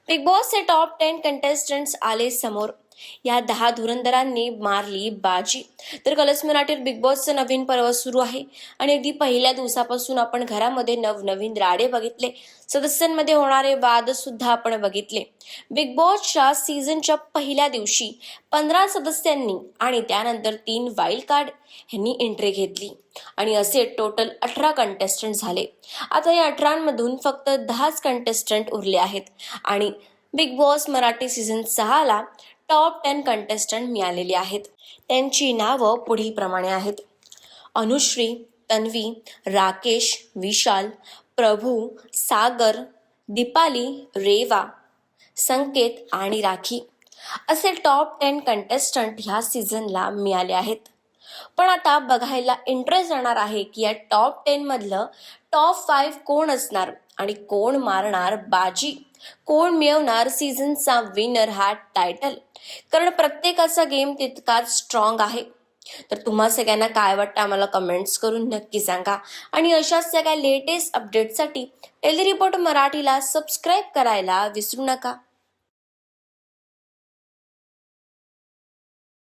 Big बॉसचे top 10 contestants आले समोर. या 10 धुरंधरांनी मारली बाजी. तर कलर्स मराठीत बिग बॉसचं नवीन पर्व सुरू आहे आणि अगदी पहिल्या दिवसापासून आपण घरामध्ये नवनवीन राडे बघितले. सदस्यांमध्ये होणारे वाद सुद्धा आपण बघितले. बिग बॉसच्या सीझनच्या पहिल्या दिवशी 15 सदस्यांनी आणि त्यानंतर 3 वाईल्ड कार्ड यांनी एंट्री घेतली आणि असे टोटल 18 कंटेस्टंट झाले. आता या 18 फक्त 10च कंटेस्टंट उरले आहेत आणि बिग बॉस मराठी सीझन 6ला टॉप 10 कंटेस्टंट मिळालेले आहेत. त्यांची नावं पुढील प्रमाणे आहेत: अनुश्री, तन्वी, राकेश, विशाल, प्रभू, सागर, दीपाली, रेवा, संकेत आणि राखी असे टॉप 10 कंटेस्टंट ह्या सीझनला मिळाले आहेत. पण आता बघायला इंटरेस्ट येणार आहे की या टॉप 10 मधलं टॉप 5 कोण असणार आणि कोण मारणार बाजी, कोण मिळवणार सीझनचा विनर हा टायटल. कारण प्रत्येकाचा गेम तितकाच स्ट्रॉंग आहे. तर तुम्हा सगळ्यांना काय वाटतं आम्हाला कमेंट्स करून नक्की सांगा आणि अशाच सगळ्या लेटेस्ट अपडेटसाठी डेली रिपोर्ट मराठीला सबस्क्राईब करायला विसरू नका.